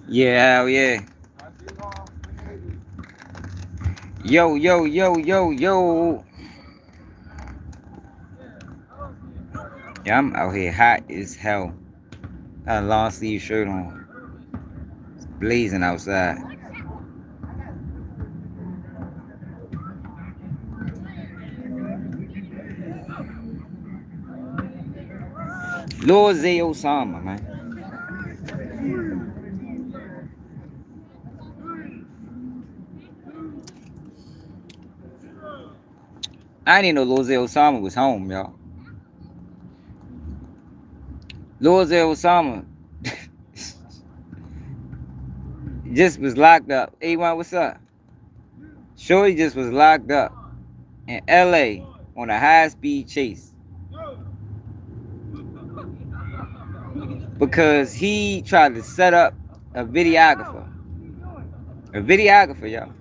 Yeah, hell yeah. Yo, yo, yo, yo, yo. Yeah, I'm out here hot as hell. Got a long sleeve shirt on. It's blazing outside. Lil Zay Osama, man. I didn't know Lil Zay Osama was home, y'all. Lil Zay Osama just was locked up. A1, what's up? Shorty just was locked up in LA on a high speed chase because he tried to set up a videographer. A videographer, y'all.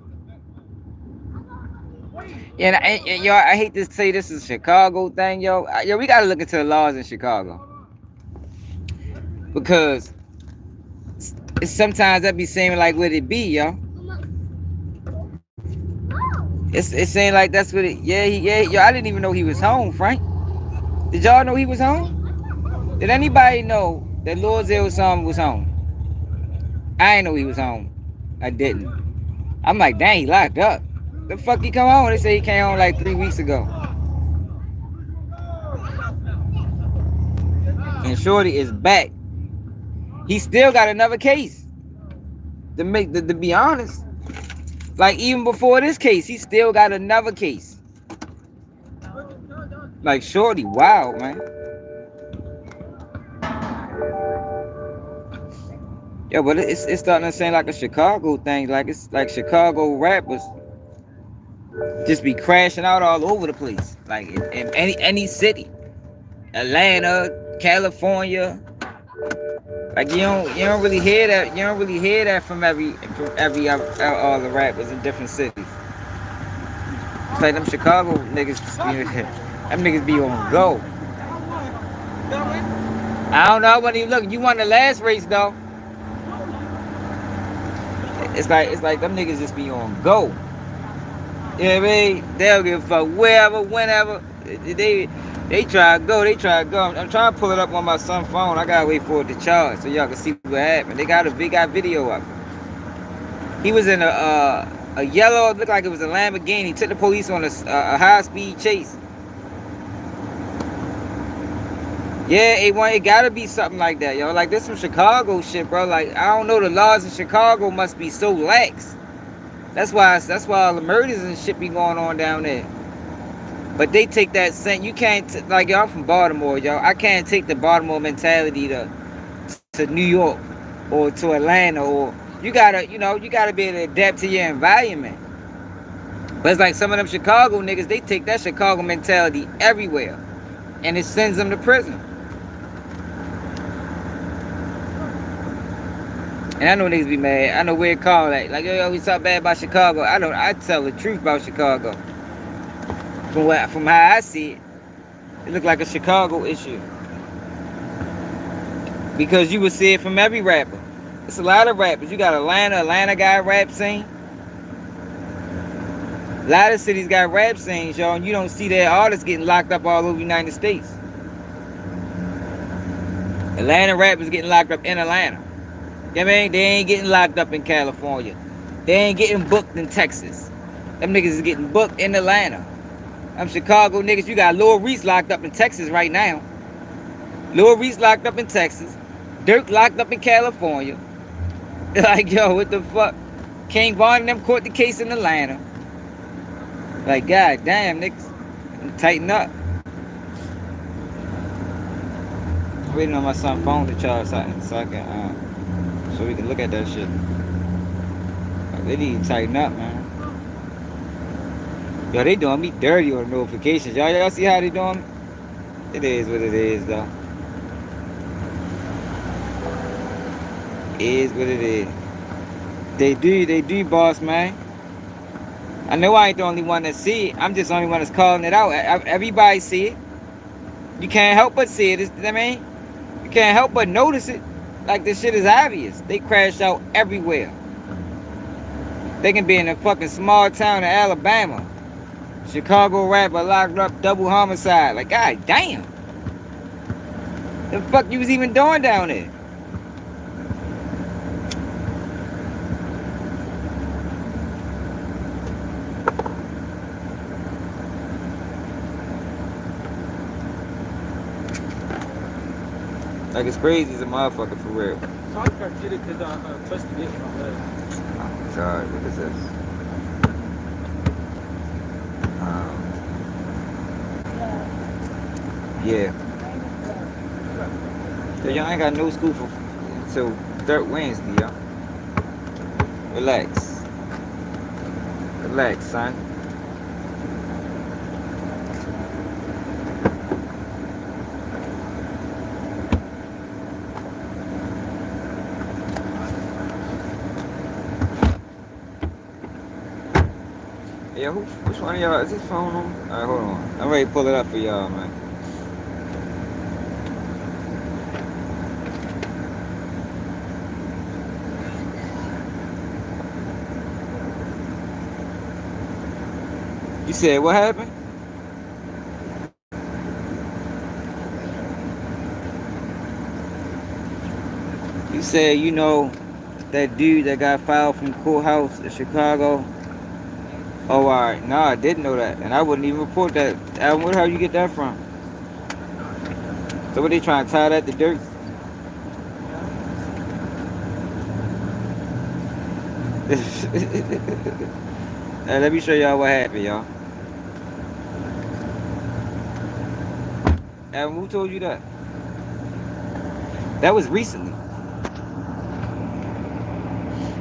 And yo, I hate to say this is a Chicago thing, yo. Yo, we gotta look into the laws in Chicago because sometimes that be seeming like what it be, yo. It seemed like that's what it. Yeah. Yo, I didn't even know he was home, Frank. Did y'all know he was home? Did anybody know that Lil Zay Osama was home? I didn't know he was home. I didn't. I'm like, dang, he locked up. The fuck he come home? They say he came home like 3 weeks ago. And Shorty is back. He still got another case. To be honest, like even before this case, he still got another case. Like Shorty, wow, man. Yeah, but it's starting to seem like a Chicago thing. Like it's like Chicago rappers just be crashing out all over the place. Like in any city, Atlanta, California. Like you don't really hear that. You don't really hear that from every all the rappers in different cities. It's like them Chicago niggas just be them niggas be on go. I don't know. I wasn't even looking. You won the last race though. It's like them niggas just be on go. You know what I mean? They'll give a fuck wherever, whenever. They try to go. They try to go. I'm trying to pull it up on my son's phone. I gotta wait for it to charge so y'all can see what happened. They got video up. He was in a yellow. It looked like it was a Lamborghini. He took the police on a high speed chase. Yeah, it gotta be something like that, yo. Like this some Chicago shit, bro. Like I don't know, the laws in Chicago must be so lax. That's why all the murders and shit be going on down there. But they take that sense. You can't like y'all from Baltimore, y'all. I can't take the Baltimore mentality to New York or to Atlanta or you gotta be able to adapt to your environment. But it's like some of them Chicago niggas, they take that Chicago mentality everywhere, and it sends them to prison. And I know niggas be mad. I know where it called like yo, we talk bad about Chicago. I tell the truth about Chicago. From how I see it, it look like a Chicago issue. Because you would see it from every rapper. It's a lot of rappers. You got Atlanta got rap scene. A lot of cities got rap scenes, y'all, and you don't see their artists getting locked up all over the United States. Atlanta rappers getting locked up in Atlanta. You know what I mean? They ain't getting locked up in California. They ain't getting booked in Texas. Them niggas is getting booked in Atlanta. Them Chicago niggas, you got Lil Reese locked up in Texas right now. Lil Reese locked up in Texas. Dirk locked up in California. Like, yo, what the fuck? King Von and them caught the case in Atlanta. Like, god damn, niggas. Tighten up. I'm waiting on my son's phone to charge so we can look at that shit. Like, they need to tighten up, man. Yo, they doing me dirty on the notifications. Y'all see how they doing me? It is what it is, though. It is what it is. They do, boss, man. I know I ain't the only one that see it. I'm just the only one that's calling it out. Everybody see it. You can't help but see it. You know what I mean? You can't help but notice it. Like, this shit is obvious. They crash out everywhere. They can be in a fucking small town in Alabama. Chicago rapper locked up, double homicide. Like, god damn. The fuck you was even doing down there? Like, it's crazy as a motherfucker for real. So I got get it because I touched the gift from last. Oh, sorry, what is this? Yeah. So y'all ain't got no school for until third Wednesday, y'all. Relax. Relax, son. Yeah, which one of y'all is this phone on? Alright, hold on. I'm ready to pull it up for y'all, man. You said what happened? You said, you know, that dude that got filed from the courthouse in Chicago. Oh, alright. No, I didn't know that. And I wouldn't even report that. Where the hell you get that from? So what, they trying to tie that to dirt? Hey, let me show y'all what happened, y'all. Adam, who told you that? That was recently.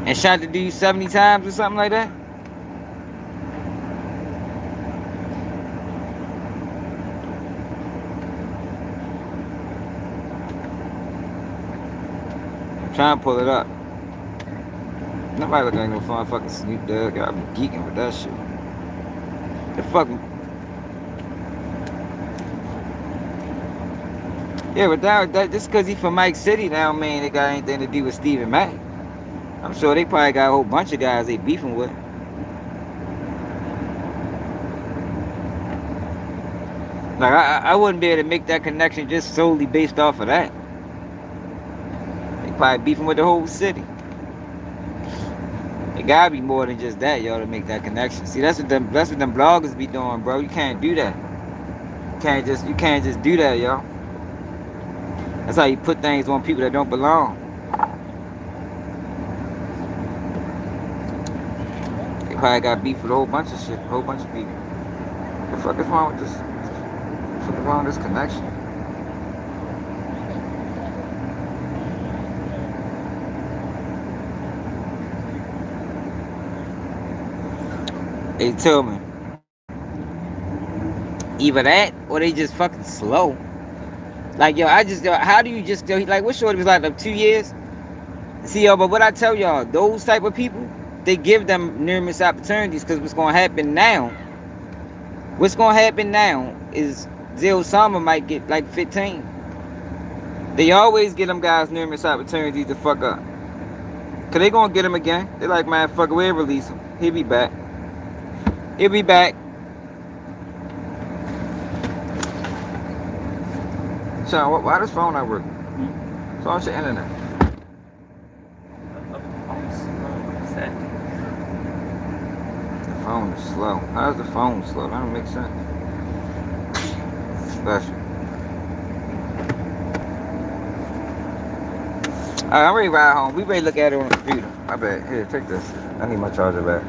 And shot the dude 70 times or something like that? I'm trying to pull it up. Nobody look like no fun fucking Snoop Dogg. I be geeking with that shit. The fucking... Yeah, but that just because he from Mike City now, man, it got anything to do with Stephen Mack. I'm sure they probably got a whole bunch of guys they beefing with. Like, I wouldn't be able to make that connection just solely based off of that. They probably beefing with the whole city. It gotta be more than just that, y'all, to make that connection. See, that's what them bloggers be doing, bro. You can't do that. You can't just do that, y'all. That's how you put things on people that don't belong. They probably got beef with a whole bunch of shit, a whole bunch of people. What the fuck is wrong with this? What the fuck is wrong with this connection? Hey, tell me. Either that or they just fucking slow. Like, yo, how do you just, like, what shorty was like 2 years? See, yo, but what I tell y'all, those type of people, they give them numerous opportunities, because what's going to happen now is Zay Osama might get like 15. They always get them guys numerous opportunities to fuck up. Because they going to get him again. They like, man, fuck it, we'll release him. He'll be back. Sean, why this phone not working? It's on your internet. The phone is slow. How's the phone slow? That don't make sense. Special. Alright, I'm ready to ride home. We ready to look at it on the computer. I bet. Here, take this. I need my charger back.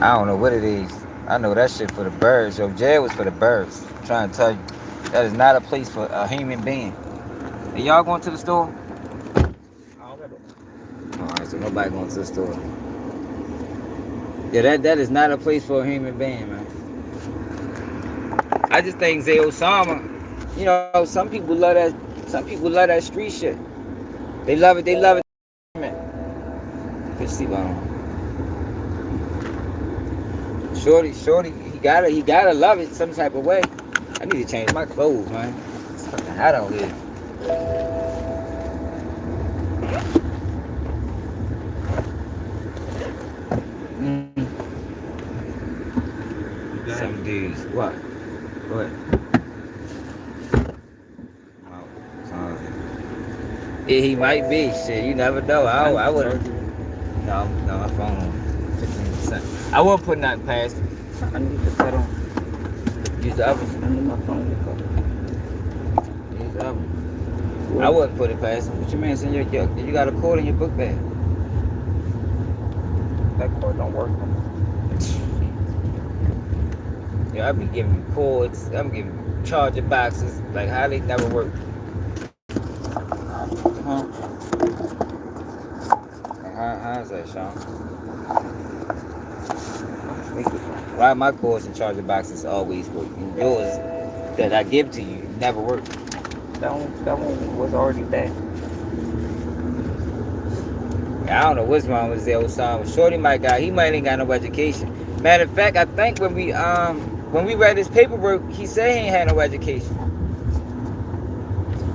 I don't know what it is. I know that shit for the birds. Yo, jail was for the birds. I'm trying to tell you. That is not a place for a human being. Are y'all going to the store? Alright, so nobody going to the store. Yeah, that is not a place for a human being, man. I just think Zay Osama, you know, some people love that street shit. They love it, man. Good sleep on. Shorty, he gotta love it some type of way. I need to change my clothes, man. Fucking hot out here. Some dudes. What? What? Yeah, he might be. Shit, you never know. I would. No, my phone on 15%. I won't put nothing past it. I need to put on. Use the oven. I need my phone to cover. Use the oven. I wouldn't put it past him. What you mean? Send you got a cord in your book bag. That cord don't work no more. Yeah, I be giving you cords. I'm giving you charger boxes. Like how they never work. Huh? How's that, Sean? Why my cords and charger boxes always work? And yours that I give to you never work. That one was already bad. I don't know what's wrong with Lil Zay Osama. Shorty he might ain't got no education. Matter of fact, I think when we read his paperwork, he said he ain't had no education.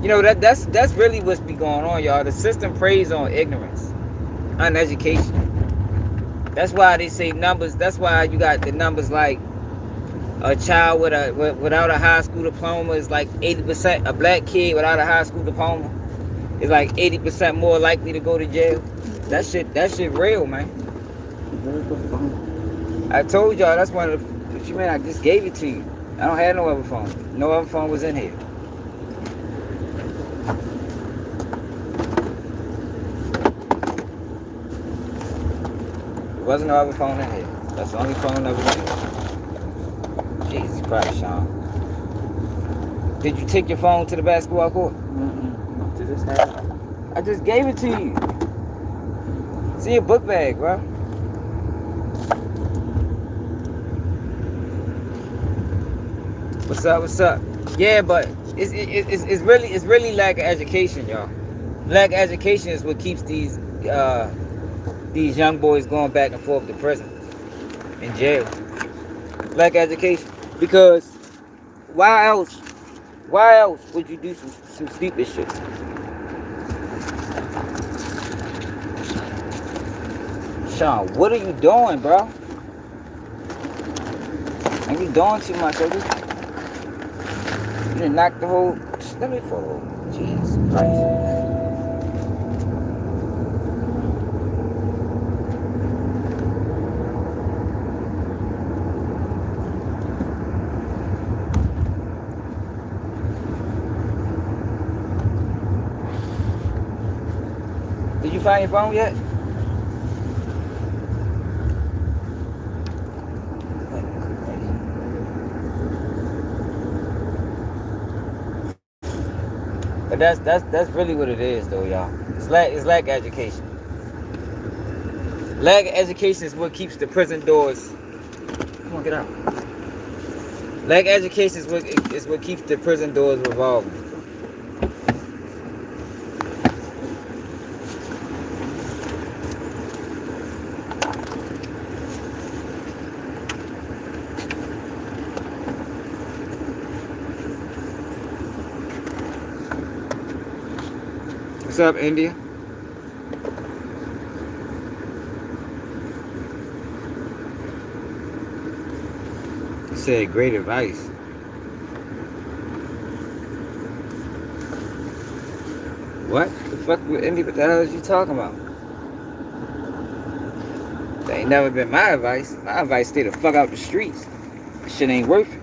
You know, that's really what's be going on, y'all. The system preys on ignorance, uneducation. That's why they say numbers. That's why you got the numbers like a child without a high school diploma is like 80%. A black kid without a high school diploma is like 80% more likely to go to jail. That shit real, man. Where's the phone? I told y'all that's one of the. What you mean? I just gave it to you. I don't have no other phone. No other phone was in here. There wasn't no other phone in here. That's the only phone that was in here. Jesus Christ, Sean. Did you take your phone to the basketball court? Did this happen? I just gave it to you. See your book bag, bro. What's up? Yeah, but it's really lack of education, y'all. Lack of education is what keeps these young boys going back and forth to prison, in jail. Lack of education, because why else would you do some stupid shit? Sean, what are you doing, bro? Are you doing too much, baby? You done knocked the whole. Let me follow. Jesus Christ. Did you find your phone yet? But that's really what it is, though, y'all. It's lack of education. Lack of education is what keeps the prison doors. Come on, get out. Lack of education is what keeps the prison doors revolving. What's up, India? You said great advice. What? The fuck with India? What the hell is you talking about? That ain't never been my advice. My advice, stay the fuck out the streets. That shit ain't worth it.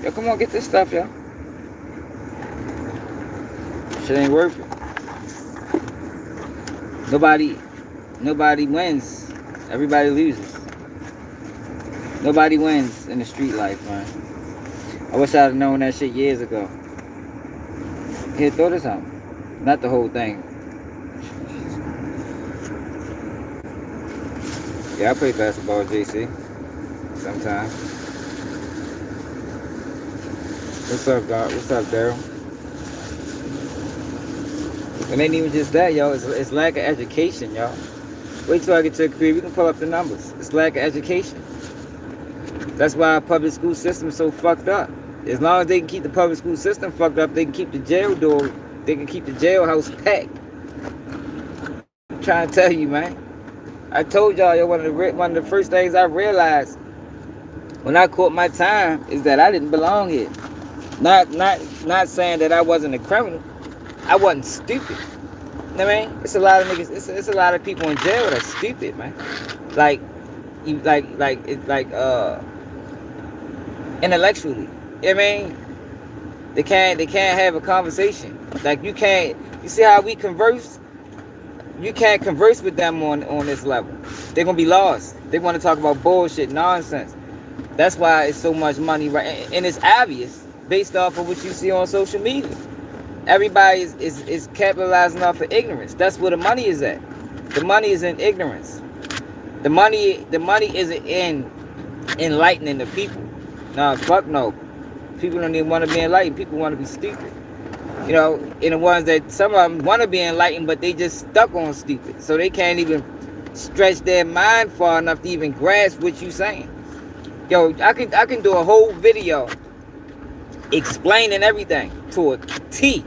Yo, come on, get this stuff, yo. Shit ain't worth it. Nobody wins. Everybody loses. Nobody wins in the street life, man. I wish I'd have known that shit years ago. Here, throw this out. Not the whole thing. Yeah, I play basketball, JC. Sometimes. What's up, God? What's up, Daryl? It ain't even just that, y'all. It's lack of education, y'all. Wait till I get to a career. We can pull up the numbers. It's lack of education. That's why our public school system is so fucked up. As long as they can keep the public school system fucked up, they can keep the jail door, they can keep the jailhouse packed. I'm trying to tell you, man. I told y'all, yo, one of the first things I realized when I caught my time is that I didn't belong here. Not saying that I wasn't a criminal. I wasn't stupid. You know what I mean? It's a lot of niggas. It's a lot of people in jail that's stupid, man. Like intellectually. You know what I mean? They can't have a conversation. Like you see how we converse? You can't converse with them on this level. They're gonna be lost. They want to talk about bullshit, nonsense. That's why it's so much money, right? And it's obvious based off of what you see on social media. Everybody is capitalizing off of ignorance. That's where the money is at. The money is in ignorance. The money isn't in enlightening the people. Nah, fuck no. People don't even want to be enlightened. People want to be stupid. You know, and the ones that some of them want to be enlightened, but they just stuck on stupid. So they can't even stretch their mind far enough to even grasp what you're saying. Yo, I can do a whole video explaining everything to a T.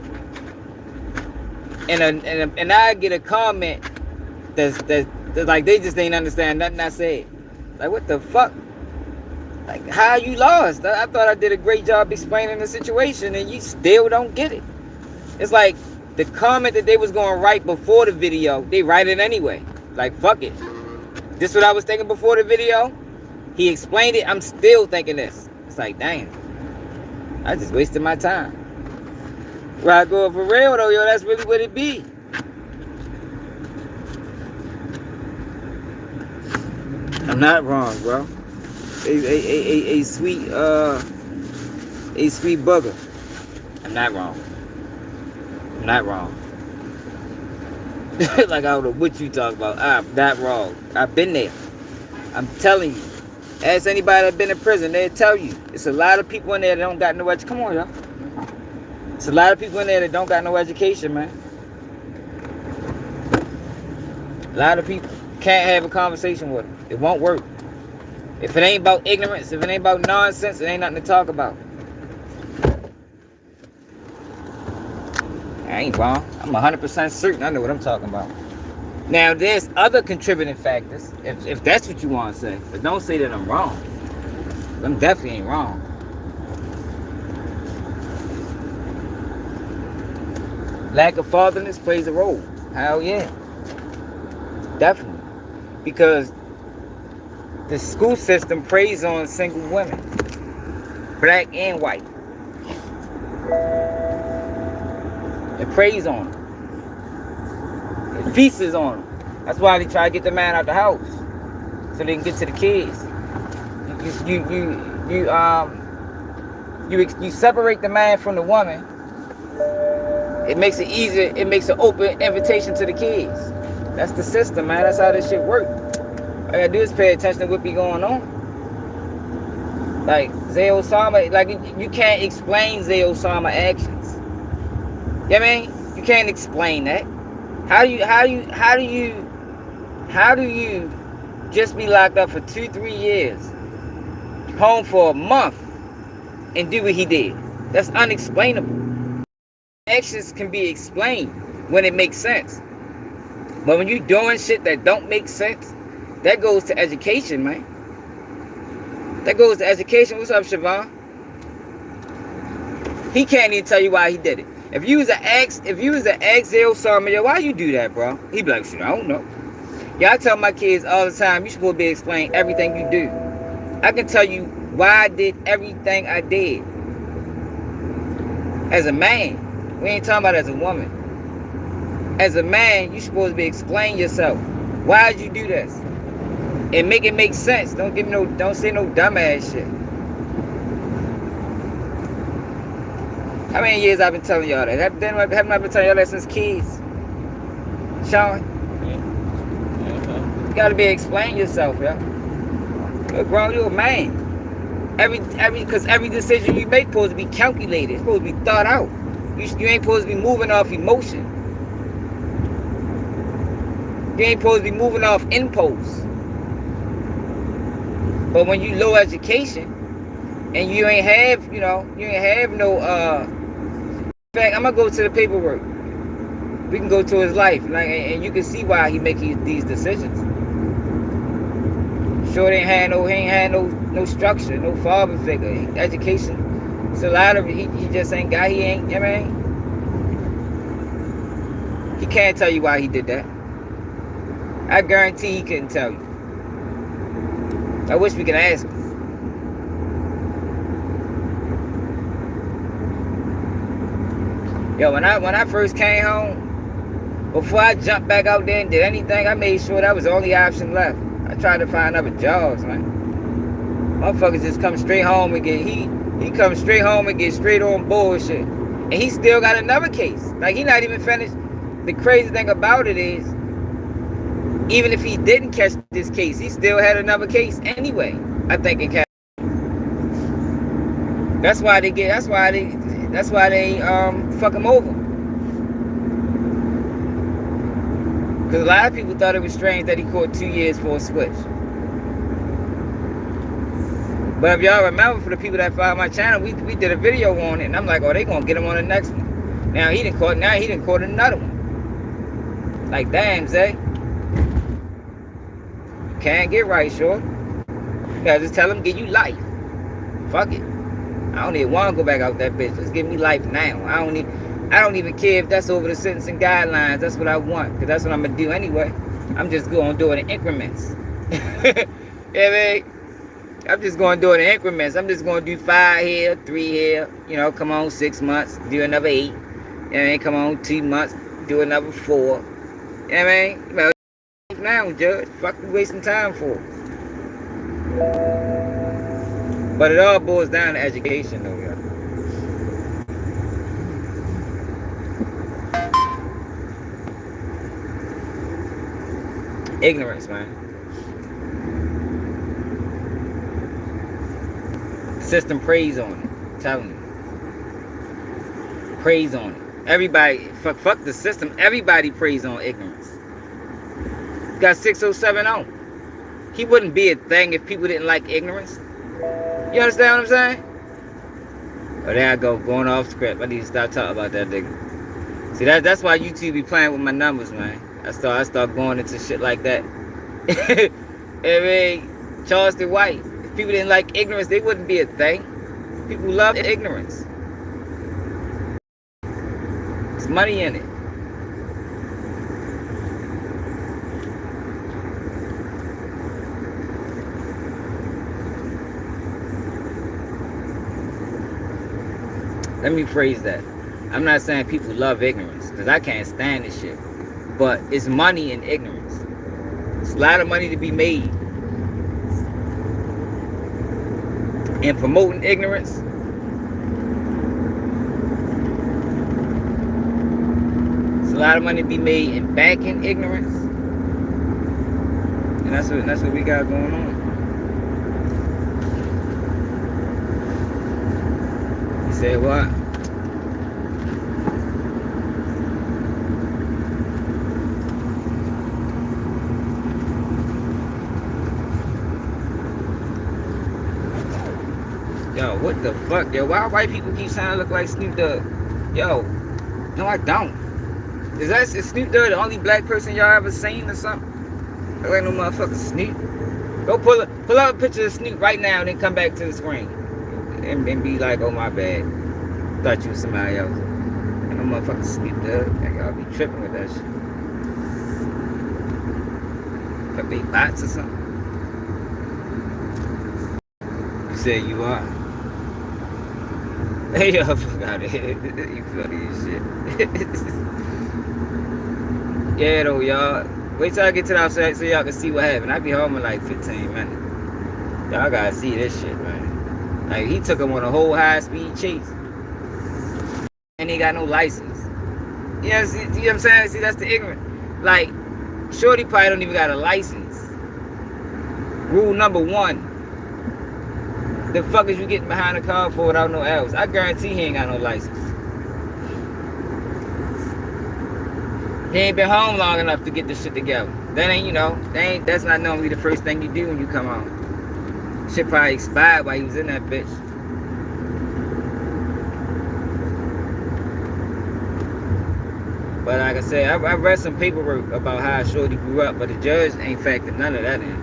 And I get a comment that's like they just ain't understand nothing I said. Like, what the fuck? Like, how you lost? I thought I did a great job explaining the situation and you still don't get it. It's like the comment that they was going to write before the video, they write it anyway. Like, fuck it. This what I was thinking before the video? He explained it, I'm still thinking this. It's like, damn. I just wasted my time. Right, go for real though, yo, that's really what it be. I'm not wrong, bro. A sweet bugger. I'm not wrong. I'm not wrong. Like, I don't know what you talk about. I'm not wrong. I've been there. I'm telling you. Ask anybody that's been in prison, they'll tell you. It's a lot of people in there that don't got no education. Come on, y'all. It's a lot of people in there that don't got no education, man. A lot of people can't have a conversation with them. It won't work. If it ain't about ignorance, if it ain't about nonsense, it ain't nothing to talk about. I ain't wrong. I'm 100% certain I know what I'm talking about. Now, there's other contributing factors, if that's what you want to say. But don't say that I'm wrong. I'm definitely ain't wrong. Lack of fatherness plays a role. Hell yeah. Definitely. Because the school system preys on single women. Black and white. It preys on them. It feasts on them. That's why they try to get the man out the house. So they can get to the kids. You separate the man from the woman. It makes it easier. It makes an open invitation to the kids. That's the system, man. That's how this shit works. All I gotta do is pay attention to what be going on. Like Zay Osama, like you can't explain Zay Osama actions. You know what I mean? You can't explain that. How do you just be locked up for 2-3 years, home for a month, and do what he did? That's unexplainable. Actions can be explained when it makes sense. But when you doing shit that don't make sense, that goes to education, man. That goes to education. What's up, Siobhan? He can't even tell you why he did it. If you was an ex Zay Osama, yo, why you do that, bro? He be like, shit, I don't know. Yeah, I tell my kids all the time, you supposed to be explaining everything you do. I can tell you why I did everything I did. As a man. We ain't talking about as a woman. As a man, you supposed to be explaining yourself. Why did you do this? And make it make sense. Don't say no dumbass shit. How many years I've been telling y'all that? Haven't I been telling y'all that since kids? Sean? You gotta be explaining yourself, yo. You're grown, you're a man. Because every decision you make supposed to be calculated. It's supposed to be thought out. You ain't supposed to be moving off emotion. You ain't supposed to be moving off impulse. But when you low education, And you ain't have, you know, you ain't have no, in fact, I'm gonna go to the paperwork. We can go to his life, like, and you can see why he making these decisions. Sure, he ain't had no structure, no father figure, education. It's a lot of he just ain't got, he ain't, you know what I mean? He can't tell you why he did that. I guarantee he couldn't tell you. I wish we could ask him. Yo, when I first came home, before I jumped back out there and did anything, I made sure that was the only option left. I tried to find other jobs, man. Motherfuckers just come straight home and get he comes straight home and get straight on bullshit. And he still got another case. Like, he not even finished. The crazy thing about it is, even if he didn't catch this case, he still had another case anyway. I think in California. That's why they fuck him over. Because a lot of people thought it was strange that he caught 2 years for a switch. But if y'all remember, for the people that follow my channel, we did a video on it, and I'm like, oh, they gonna get him on the next one. Now he done caught another one. Like, damn, Zay. Can't get right, sure. You gotta just tell him, give you life. Fuck it. I don't even want to go back out that bitch. Just give me life now. I don't even care if that's over the sentencing guidelines. That's what I want, because that's what I'm gonna do anyway. I'm just gonna do it in increments. Yeah, man. I'm just gonna do it in increments. I'm just gonna do 5 here, 3 here. You know, come on, 6 months, do another 8. You know what I mean? Come on, 2 months, do another 4. You know what I mean? Well, now, Judge. Fuck you wasting time for. But it all boils down to education, though, y'all. Ignorance, man. The system preys on it. I'm telling you. Preys on it. Everybody, fuck the system. Everybody preys on ignorance. You got 6070. He wouldn't be a thing if people didn't like ignorance. You understand what I'm saying? Oh, there I go, going off script. I need to stop talking about that nigga. See, that's why YouTube be playing with my numbers, man. I start going into shit like that. I mean, Charleston White. If people didn't like ignorance, they wouldn't be a thing. People love ignorance. There's money in it. Let me phrase that. I'm not saying people love ignorance, because I can't stand this shit. But it's money in ignorance. It's a lot of money to be made in promoting ignorance. It's a lot of money to be made in backing ignorance. And that's what we got going on. Say what? Yo, what the fuck? Yo, why white people keep trying to look like Snoop Dogg? Yo, no, I don't. Is Snoop Dogg the only black person y'all ever seen or something? Look like no motherfucking Snoop. Go pull up a picture of Snoop right now and then come back to the screen. And be like, oh my bad, thought you was somebody else. And no motherfucking Snoop Dogg. Like, y'all be tripping with that shit. Like they bots or something. You said you are. Hey, yo, fuck out of here. You funny as shit. Yeah, though, y'all. Wait till I get to the outside so y'all can see what happened. I'll be home in like 15 minutes. Y'all gotta see this shit, man. Like, he took him on a whole high-speed chase. And he got no license. You know what I'm saying? See, that's the ignorant. Like, Shorty probably don't even got a license. Rule number 1. The fuck is you getting behind a car for without no L's? I guarantee he ain't got no license. He ain't been home long enough to get this shit together. That ain't, that's not normally the first thing you do when you come home. Shit probably expired while he was in that bitch. But like I said, I read some paperwork about how Shorty grew up, but the judge ain't factored none of that in.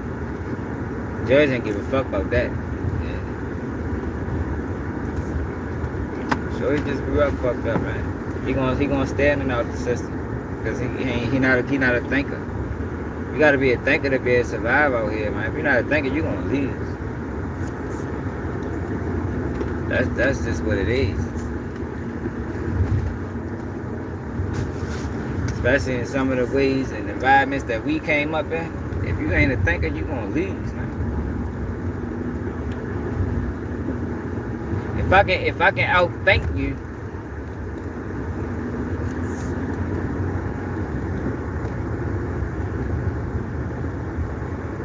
The judge ain't give a fuck about that. Yeah. Shorty just grew up fucked up, man. He gonna stand out the system, cause he not a thinker. You gotta be a thinker to be able to survive out here, man. If you're not a thinker, you gonna lose. That's just what it is. Especially in some of the ways and environments that we came up in. If you ain't a thinker, you gonna lose, man. If I can outthink you,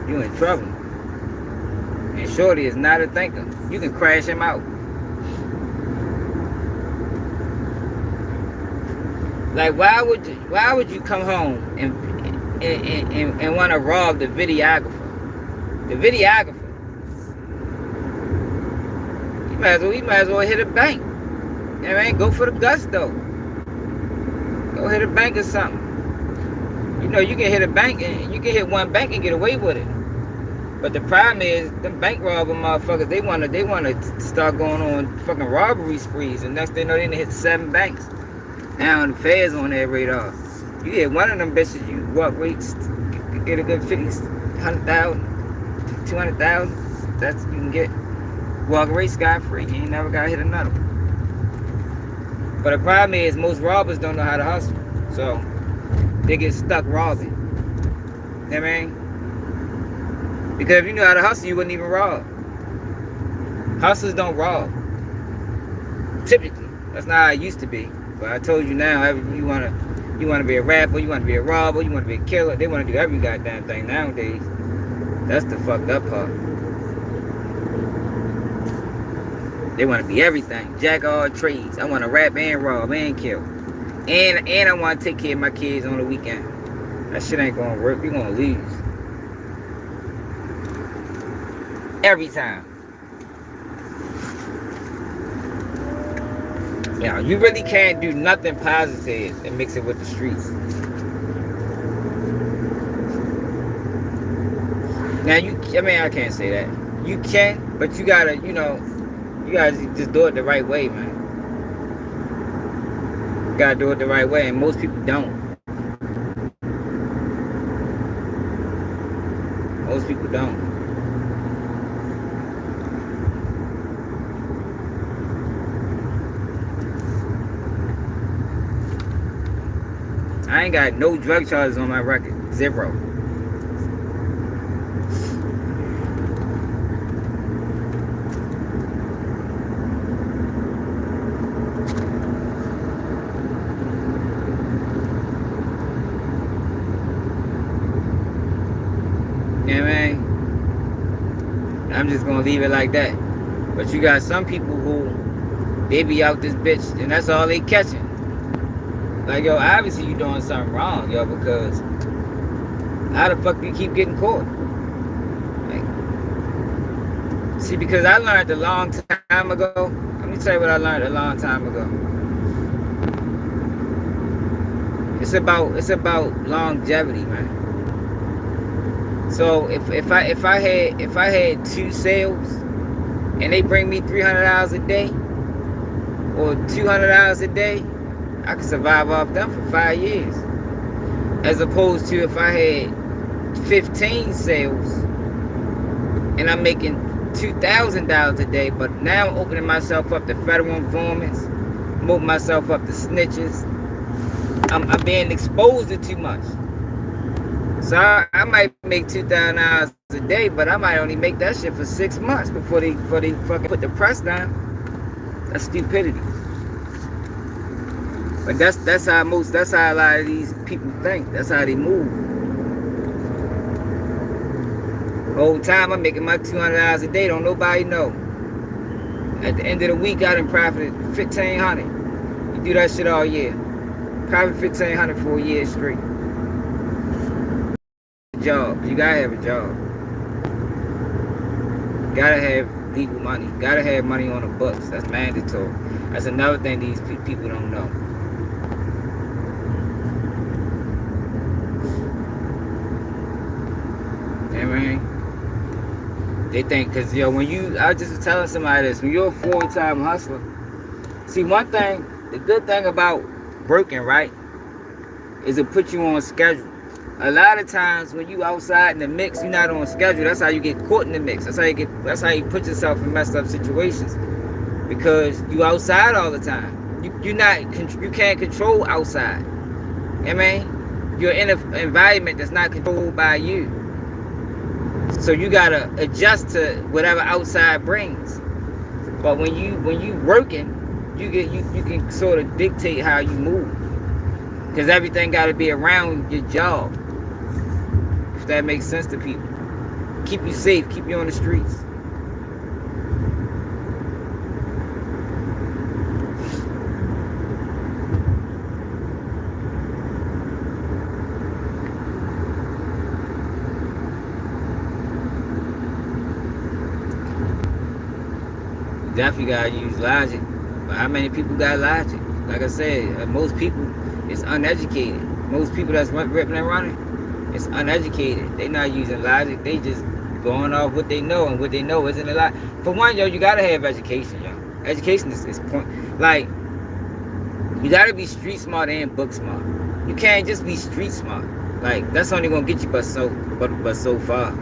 you in trouble. And Shorty is not a thinker. You can crash him out. Like, why would you come home and want to rob the videographer? The videographer. You might as well hit a bank. You know what I mean? Go for the gusto. Go hit a bank or something. You know, you can hit a bank and you can hit one bank and get away with it. But the problem is, them bank robber motherfuckers, they wanna start going on fucking robbery sprees, and next thing you know, they done hit 7 banks. Now the feds on their radar. You hit one of them bitches, you walk rates, get a good 50, 100,000, 200,000. That's you can get. Walk rate scot free. You ain't never gotta hit another one. But the problem is, most robbers don't know how to hustle, so they get stuck robbing. You know what I mean? Because if you knew how to hustle, you wouldn't even rob. Hustlers don't rob. Typically, that's not how it used to be. But I told you now, you wanna be a rapper, you wanna be a robber, you wanna be a killer. They wanna do every goddamn thing nowadays. That's the fucked up part. They wanna be everything, jack of all trades. I wanna rap and rob and kill, and I wanna take care of my kids on the weekend. That shit ain't gonna work. You're gonna lose every time. You know, you really can't do nothing positive and mix it with the streets. Now I can't say that. You can, but you gotta, you gotta just do it the right way, man. You gotta do it the right way, and most people don't. Most people don't. I ain't got no drug charges on my record. 0. You know what I mean? I'm just gonna leave it like that. But you got some people who, they be out this bitch and that's all they catching. Like, yo, obviously you doing something wrong, yo, because how the fuck do you keep getting caught? Like, see, because I learned a long time ago. Let me tell you what I learned a long time ago. It's about longevity, man. So if I had 2 sales and they bring me $300 a day or $200 a day, I could survive off them for 5 years. As opposed to if I had 15 sales and I'm making $2,000 a day, but now I'm opening myself up to federal informants, I'm opening myself up to snitches. I'm being exposed to too much. So I might make $2,000 a day, but I might only make that shit for 6 months before they fucking put the press down. That's stupidity. But that's how a lot of these people think. That's how they move. The whole time I'm making my $200 a day, don't nobody know. At the end of the week, I done profited $1,500. You do that shit all year. Profit $1,500 for a year straight. Job. You gotta have a job. Gotta have legal money. Gotta have money on the books. That's mandatory. That's another thing these people don't know. I mean? They think, because, yo, when you, I just was telling somebody this, when you're a full-time hustler, see, one thing, the good thing about working, right, is it put you on schedule. A lot of times when you outside in the mix, you're not on schedule. That's how you get caught in the mix. That's how you put yourself in messed up situations. Because you outside all the time. You can't control outside. I mean, you're in an environment that's not controlled by you. So you gotta adjust to whatever outside brings. But when you working, you can sort of dictate how you move. Because everything gotta be around your job. If that makes sense to people. Keep you safe, keep you on the streets. Definitely gotta use logic. But how many people got logic? Like I said, most people is uneducated. Most people that's ripping and running, it's uneducated. They not using logic. They just going off what they know, and what they know isn't a lot. For one, yo, you gotta have education, yo. Education is point. Like, you gotta be street smart and book smart. You can't just be street smart. Like, that's only gonna get you but so far.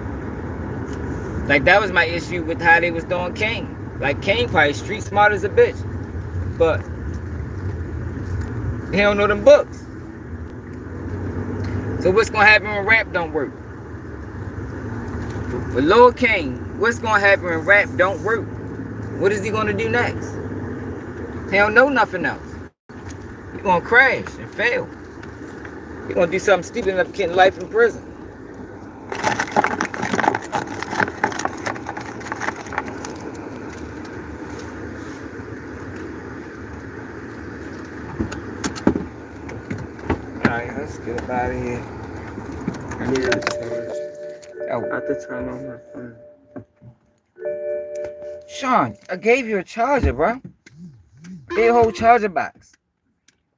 Like, that was my issue with how they was doing King. Like, Kane probably street smart as a bitch, but he don't know them books. So what's gonna happen when rap don't work? For Lil Kane, what's gonna happen when rap don't work? What is he gonna do next? He don't know nothing else. He gonna crash and fail. He gonna do something stupid and end up getting life in prison. Alright, let's get up out of here. I need a charge. Oh. I have to turn on my phone. Sean, I gave you a charger, bro. Big whole charger box.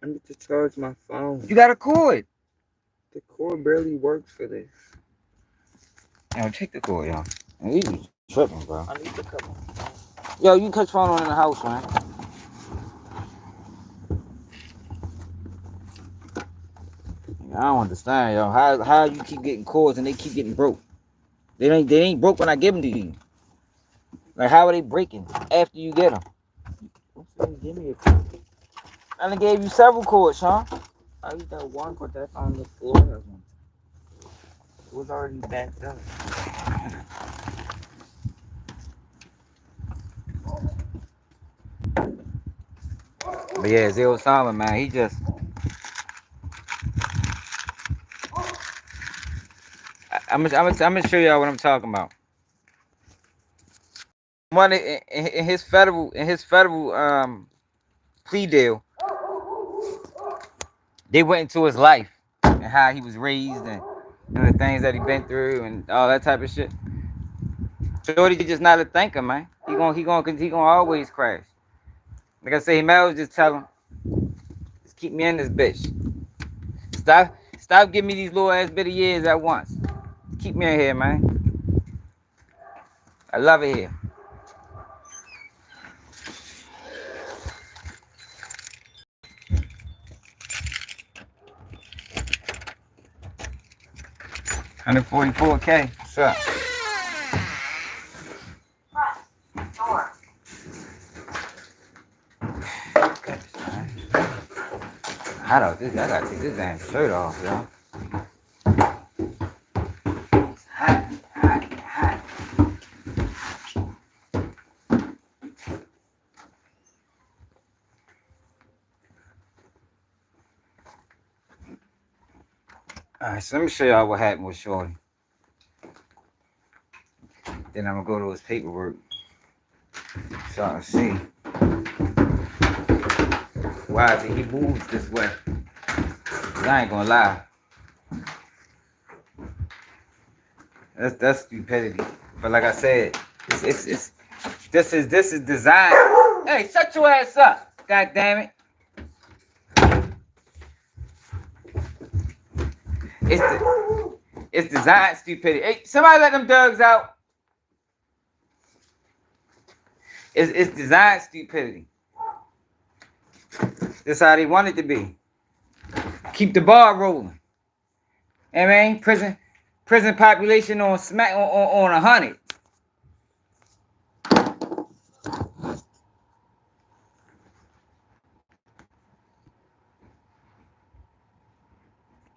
I need to charge my phone. You got a cord. The cord barely works for this. Yo, take the cord, yo. You tripping, bro. I need to cut my phone. Yo, you cut your phone on in the house, man. I don't understand, yo. How you keep getting cords and they keep getting broke? They ain't broke when I give them to you. Like, how are they breaking after you get them? Give me a cord. I done gave you several cords, Sean. I used that one cord that's on the floor. It was already backed up. But yeah, Zay Osama, man, he just... I'm gonna show y'all what I'm talking about. One in his federal plea deal, they went into his life and how he was raised and the things that he been through and all that type of shit. Shorty just not a thinker, man. He gonna always crash. Like I say, Mel was just telling him, just keep me in this bitch. Stop giving me these little ass bit of years at once. Keep me in here, man. I love it here. $144K. What's up? I gotta take this damn shirt off, yo. It's hot. Alright, so let me show y'all what happened with Shorty. Then I'm gonna go to his paperwork so I can see why is it he moves this way. I ain't gonna lie. That's stupidity. But like I said, this is designed. Hey, shut your ass up, god damn it. It's designed stupidity. Hey, somebody let them thugs out. It's designed stupidity. That's how they want it to be. Keep the ball rolling. I mean, prison population on smack on 100.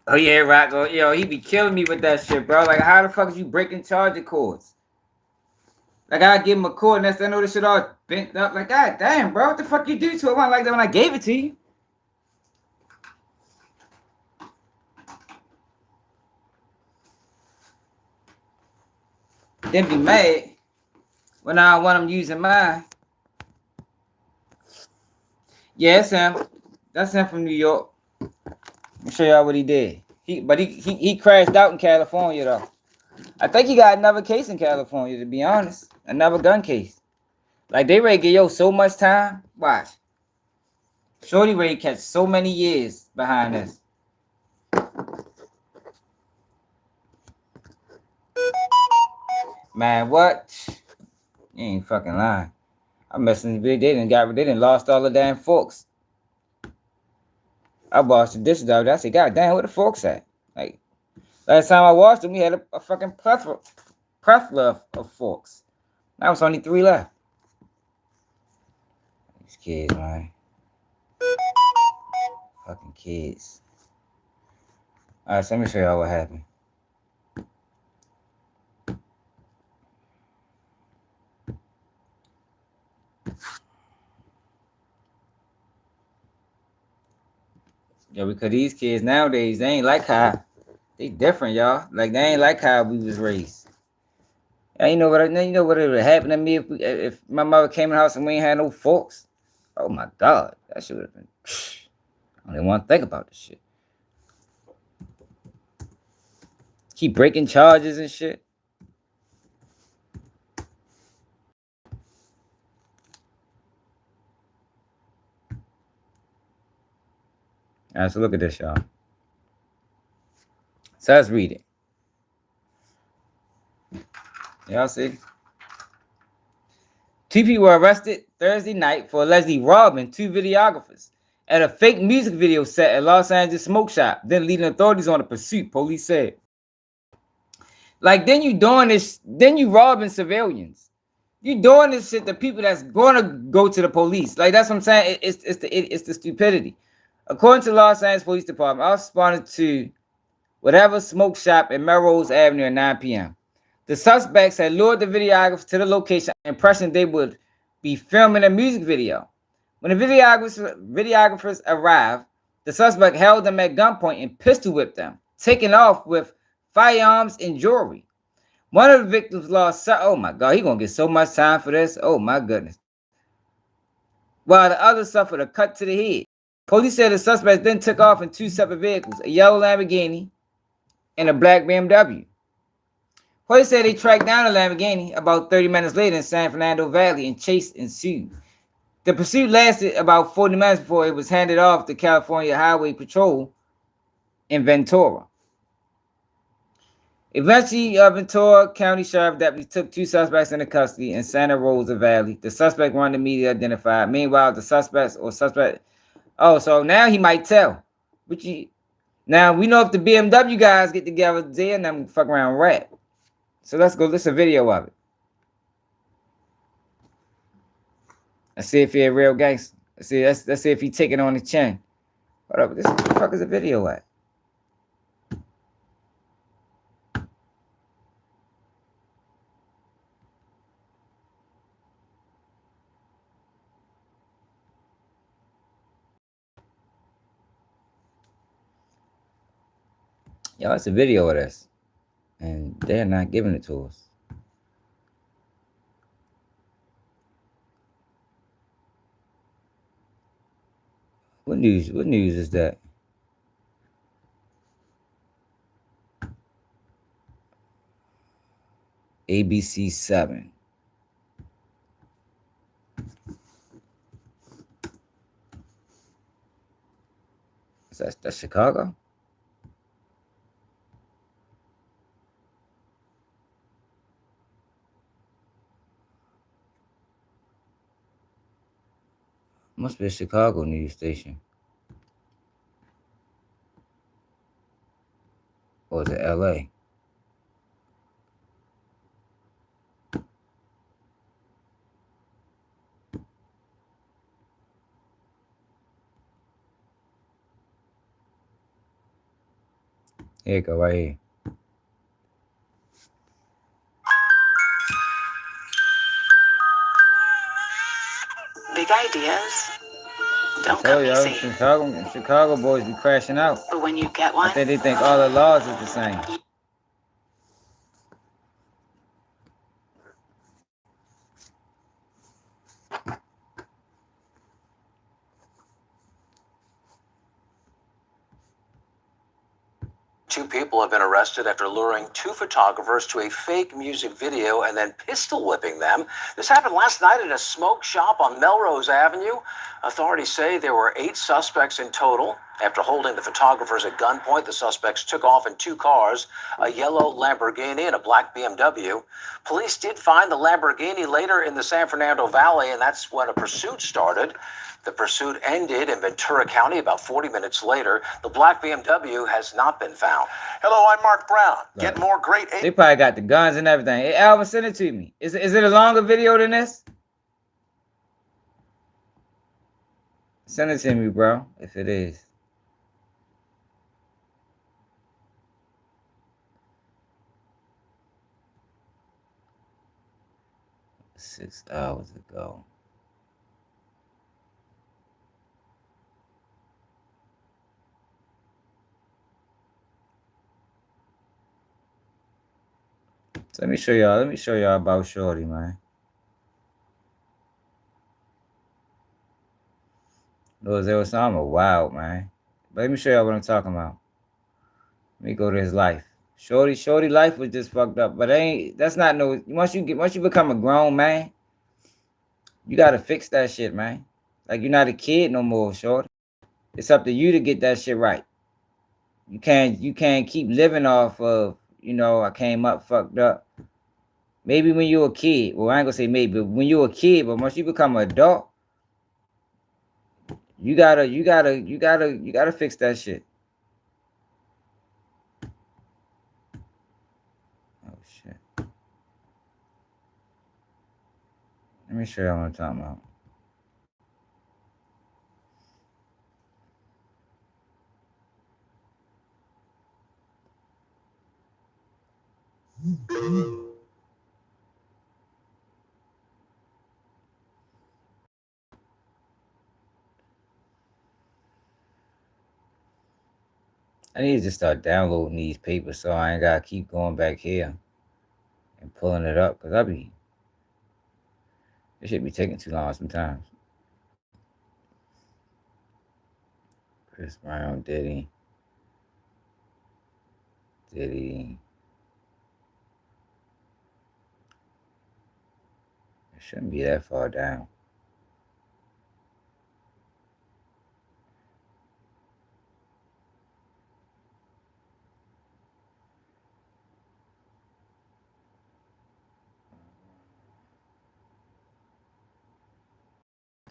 Oh yeah, Rocco. Yo, he be killing me with that shit, bro. Like, how the fuck is you breaking charger cords? Like, I give him a cord, and that's I know this shit all bent up. Like, god damn, bro, what the fuck you do to it? I wasn't like that when I gave it to you. Then be mad when I want him using mine. Yeah, that's him. That's him from New York. Let me show y'all what he did. He crashed out in California though. I think he got another case in California, to be honest. Another gun case. Like, they ready to give yo so much time. Watch. Shorty ready to catch so many years behind this. Man, what? You ain't fucking lying. I'm messing. They didn't lost all the damn forks. I washed the dishes out there. I said, god damn, where the forks at? Like, last time I washed them, we had a fucking plethora of forks. Now it's only 3 left. These kids, man. Fucking kids. Alright, so let me show y'all what happened. Yo, because these kids nowadays, they ain't like how they different, y'all. Like, they ain't like how we was raised. And you know what would happen to me if my mother came in the house and we ain't had no forks? Oh my god, that shit would have been. I don't even want to think about this shit. Keep breaking charges and shit. All right, so look at this, y'all. So let's read it. Y'all see? 2 people were arrested Thursday night for allegedly robbing 2 videographers at a fake music video set at Los Angeles smoke shop, then leading authorities on a pursuit, police said. Like, then you doing this, then you robbing civilians. You doing this shit to people that's gonna go to the police. Like, that's what I'm saying. It's the stupidity. According to Los Angeles Police Department, I responded to whatever smoke shop in Melrose Avenue at 9 p.m. The suspects had lured the videographers to the location, impression they would be filming a music video. When the videographers arrived, the suspect held them at gunpoint and pistol whipped them, taking off with firearms and jewelry. One of the victims lost sight. Oh my God, he gonna get so much time for this. Oh my goodness. While the other suffered a cut to the head. Police said the suspects then took off in 2 separate vehicles, a yellow Lamborghini and a black BMW. Police said they tracked down the Lamborghini about 30 minutes later in San Fernando Valley and chase ensued. The pursuit lasted about 40 minutes before it was handed off to California Highway Patrol in Ventura. Eventually, Ventura County Sheriff deputies took 2 suspects into custody in Santa Rosa Valley. The suspect wanted immediately identified. Meanwhile, the suspect. Oh, so now he might tell. Now we know if the BMW guys get together, they and them fuck around rap. So let's go. Listen a video of it. Let's see if he a real gangster. Let's see if he taking on the chin. What up? What the fuck is the video at? Yo, it's a video of this. And they're not giving it to us. What news is that? ABC 7. That's Chicago? Must be a Chicago news station. Or is it LA? Here you go, right here. Big ideas don't Tell come y'all, easy. Chicago boys be crashing out. But when you get one, I think they think all the laws is the same. Two people have been arrested after luring two photographers to a fake music video and then pistol whipping them. This happened last night at a smoke shop on Melrose Avenue. Authorities say there were 8 suspects in total. After holding the photographers at gunpoint, the suspects took off in 2 cars, a yellow Lamborghini and a black BMW. Police did find the Lamborghini later in the San Fernando Valley, and that's when a pursuit started. The pursuit ended in Ventura County about 40 minutes later. The black BMW has not been found. Hello, I'm Mark Brown. Get more great... They probably got the guns and everything. Hey, Alvin, send it to me. Is it a longer video than this? Send it to me, bro, if it is. Six hours ago. So let me show y'all about Shorty, man. Lil Zay Osama, wild, man. But let me show y'all what I'm talking about. Let me go to his life. Shorty life was just fucked up. But that's not no, once you become a grown man, you gotta fix that shit, man. Like, you're not a kid no more, Shorty. It's up to you to get that shit right. You can't keep living off of, I came up fucked up. Maybe when you were a kid. Well, I ain't gonna say maybe, but when you were a kid, but once you become an adult, you gotta fix that shit. Oh shit. Let me show you what I'm talking about. I need to just start downloading these papers so I ain't gotta keep going back here and pulling it up, because it should be taking too long sometimes. Chris Brown, Diddy. It shouldn't be that far down.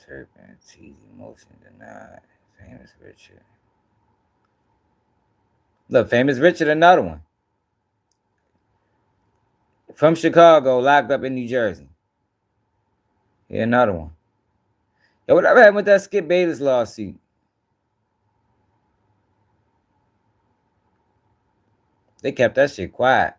Turpin, Teasy, Motion Denied, Famous Richard. Look, Famous Richard, another one. From Chicago, locked up in New Jersey. Here, another one. Yo, whatever happened with that Skip Bayless lawsuit? They kept that shit quiet.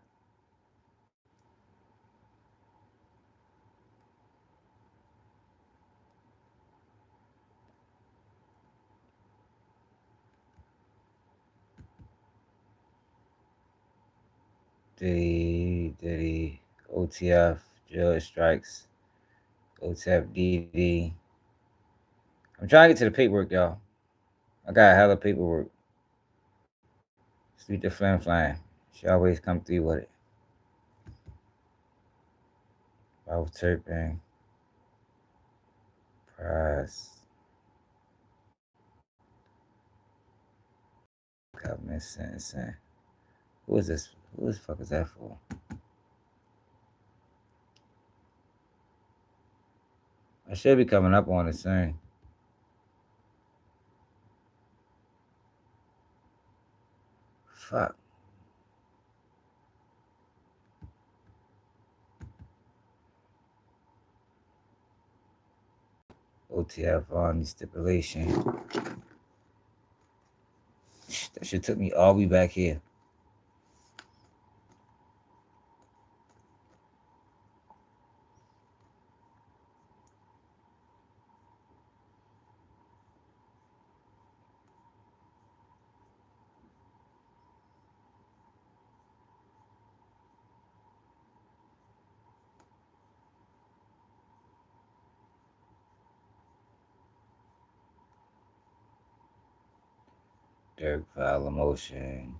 Diddy, OTF, Judge Strikes, OTF, DD. I'm trying to get to the paperwork, y'all. I got a hella paperwork. Sweet the Flam Flam. She always come through with it. Ralph Turpin. Price. Government sentencing. Who is this? Who the fuck is that for? I should be coming up on it soon. fuck? OTF on the stipulation. That shit took me all the way back here. Derek file a motion.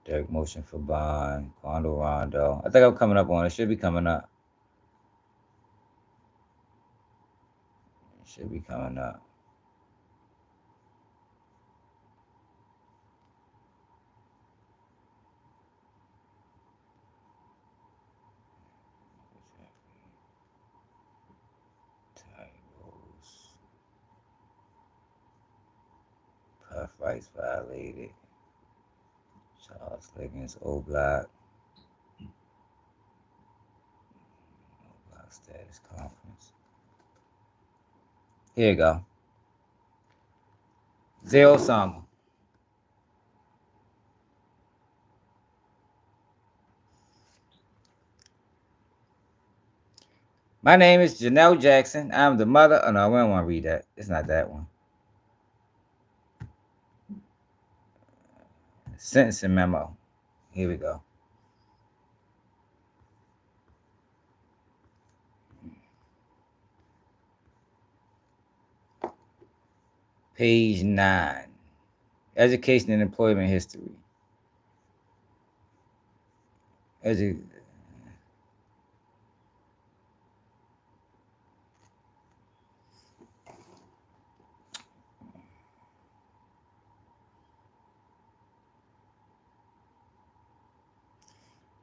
Derek motion for bond. Quando Rondo. I think I'm coming up on it. Should be coming up. Should be coming up. Titles. Puff rights violated. Charles Liggins, O Block. O Block status conference. Here you go. Zay Osama. My name is Janelle Jackson. I'm the mother. Oh, no, we don't want to read that. It's not that one. Sentencing memo. Here we go. Page 9. Education and employment history.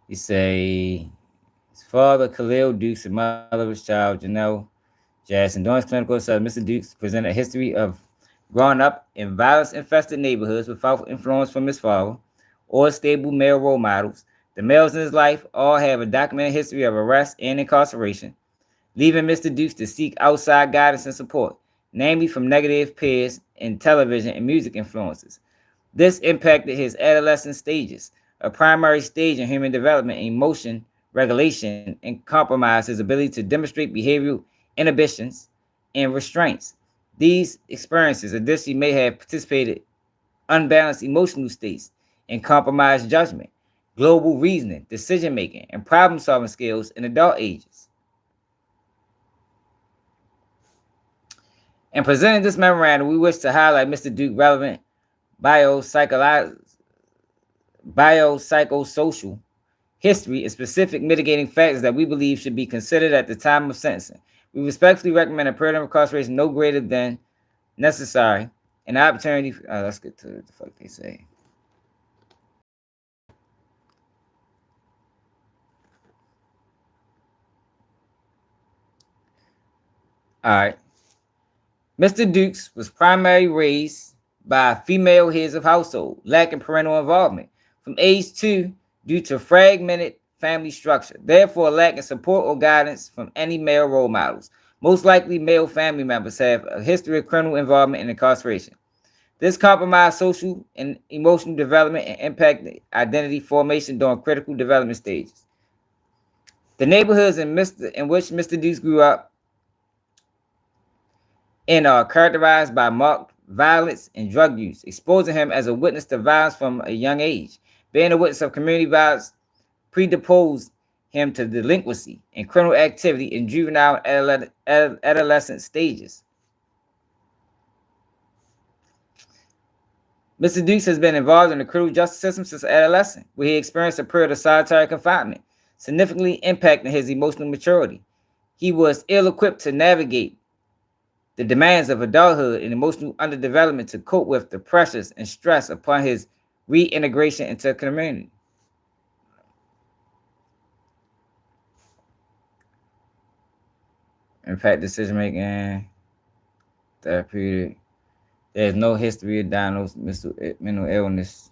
You say his father, Khalil Dukes, and mother of his child, Janelle Jackson. During his clinical assessment, Mr. Dukes presented a history of growing up in violence-infested neighborhoods without influence from his father or stable male role models. The males in his life all have a documented history of arrest and incarceration, leaving Mr. Dukes to seek outside guidance and support, namely from negative peers and television and music influences. This impacted his adolescent stages, a primary stage in human development, emotion regulation, and compromised his ability to demonstrate behavioral inhibitions and restraints. These experiences additionally may have participated unbalanced emotional states and compromised judgment, global reasoning, decision-making, and problem-solving skills in adult ages. In presenting this memorandum, we wish to highlight Mr. Duke's relevant biopsychosocial history and specific mitigating factors that we believe should be considered at the time of sentencing. We respectfully recommend a period of incarceration no greater than necessary and opportunity. Let's get to what the fuck they say. All right. Mr. Dukes was primarily raised by female heads of household, lacking parental involvement from age 2 due to fragmented family structure, therefore lacking support or guidance from any male role models. Most likely, male family members have a history of criminal involvement in incarceration. This compromised social and emotional development and impacted identity formation during critical development stages. The neighborhoods in which Mr. Dukes grew up and are characterized by marked violence and drug use, exposing him as a witness to violence from a young age. Being a witness of community violence predisposed him to delinquency and criminal activity in juvenile and adolescent stages. Mr. Dukes has been involved in the criminal justice system since adolescence, where he experienced a period of solitary confinement, significantly impacting his emotional maturity. He was ill-equipped to navigate the demands of adulthood and emotional underdevelopment to cope with the pressures and stress upon his reintegration into the community. Impact decision-making, therapeutic. There is no history of diagnosed mental illness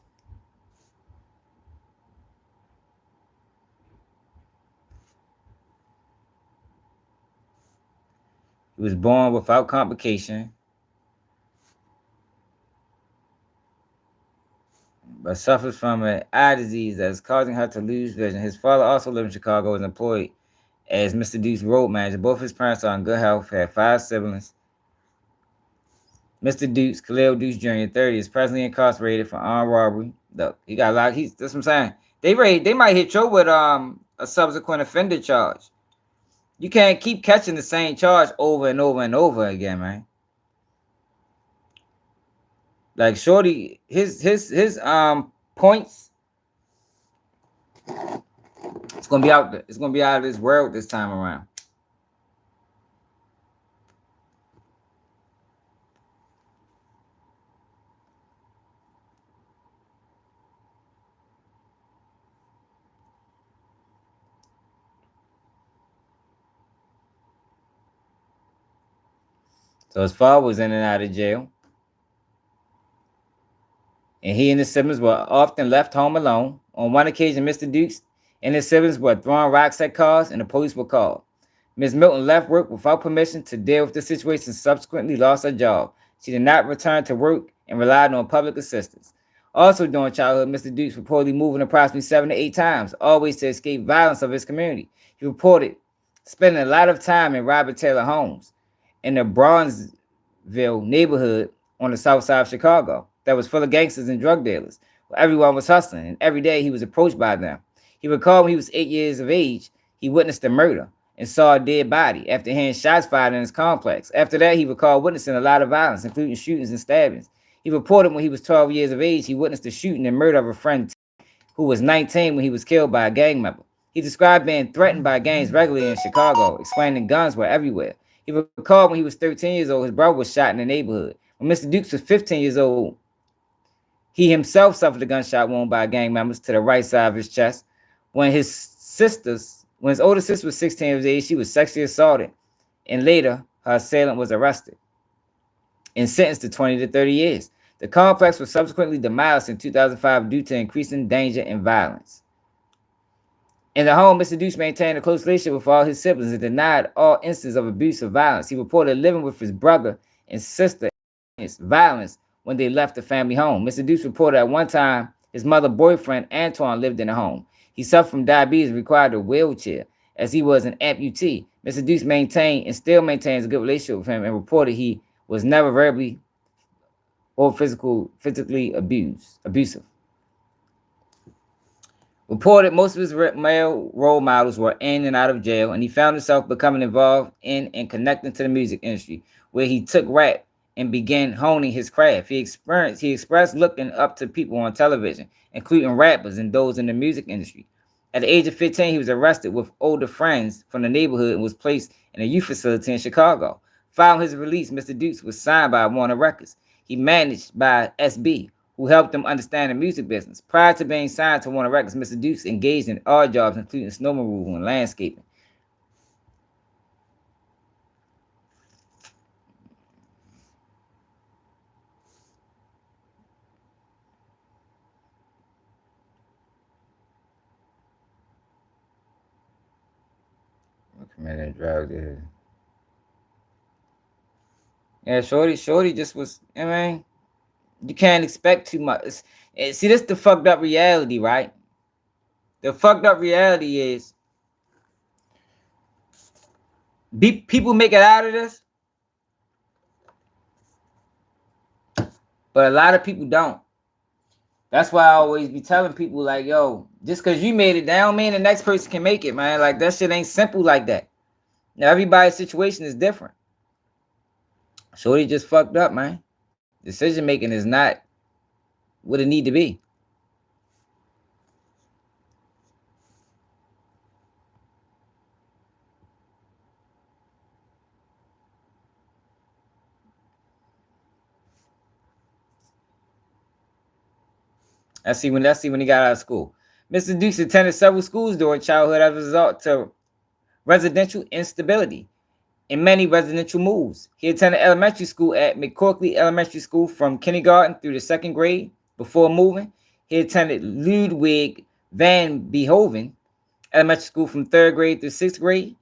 He was born without complication, but suffers from an eye disease that is causing her to lose vision. His father also lived in Chicago and employed as Mr. Duke's road manager. Both his parents are in good health, had 5 siblings. Mr. Dukes, Khalil Dukes Jr., 30, is presently incarcerated for armed robbery. Look, he got a lot. That's what I'm saying. They might hit you with a subsequent offender charge. You can't keep catching the same charge over and over and over again, man. Like Shorty, his points, it's gonna be out there. It's gonna be out of this world this time around. So his father was in and out of jail. And he and his siblings were often left home alone. On one occasion, Mr. Dukes and his siblings were throwing rocks at cars and the police were called. Ms. Milton left work without permission to deal with the situation and subsequently lost her job. She did not return to work and relied on public assistance. Also during childhood, Mr. Dukes reportedly moving approximately 7 to 8 times, always to escape violence of his community. He reported spending a lot of time in Robert Taylor homes in the Bronzeville neighborhood on the south side of Chicago that was full of gangsters and drug dealers, where everyone was hustling, and every day he was approached by them. He recalled when he was 8 years of age, he witnessed a murder and saw a dead body after hearing shots fired in his complex. After that, he recalled witnessing a lot of violence, including shootings and stabbings. He reported when he was 12 years of age, he witnessed the shooting and murder of a friend who was 19 when he was killed by a gang member. He described being threatened by gangs regularly in Chicago, explaining guns were everywhere. He recalled when he was 13 years old, his brother was shot in the neighborhood. When Mr. Dukes was 15 years old, he himself suffered a gunshot wound by gang members to the right side of his chest. When his older sister was 16 years of age, she was sexually assaulted, and later her assailant was arrested and sentenced to 20 to 30 years. The complex was subsequently demolished in 2005 due to increasing danger and violence. In the home, Mr. Dukes maintained a close relationship with all his siblings and denied all instances of abuse or violence. He reported living with his brother and sister violence when they left the family home. Mr. Dukes reported at one time his mother's boyfriend, Antoine, lived in the home. He suffered from diabetes and required a wheelchair as he was an amputee. Mr. Dukes maintained and still maintains a good relationship with him and reported he was never verbally or physically abusive. Reported most of his male role models were in and out of jail, and he found himself becoming involved in and connecting to the music industry, where he took rap and began honing his craft. He expressed looking up to people on television, including rappers and those in the music industry. At the age of 15, he was arrested with older friends from the neighborhood and was placed in a youth facility in Chicago. Following his release, Mr. Dukes was signed by Warner Records. He managed by SB, who helped him understand the music business. Prior to being signed to Warner Records, Mr. Dukes engaged in odd jobs, including snow removal and landscaping. Committed drugs. Yeah, Shorty just was, I mean, you can't expect too much. See, this is the fucked up reality, right? The fucked up reality is people make it out of this, but a lot of people don't. That's why I always be telling people, like, yo, just because you made it, that don't mean the next person can make it, man. Like, that shit ain't simple like that. Now, everybody's situation is different. Shorty just fucked up, man. Decision making is not what it need to be. Let's see when he got out of school. Mr. Dukes attended several schools during childhood as a result to residential instability and many residential moves. He attended elementary school at McCorkley Elementary School from kindergarten through the 2nd grade. Before moving, he attended Ludwig van Beethoven Elementary School from 3rd grade through 6th grade.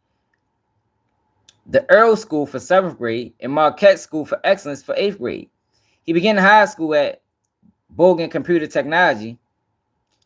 the Earl School for 7th grade, and Marquette School for Excellence for 8th grade. He began high school at Bogan Computer Technology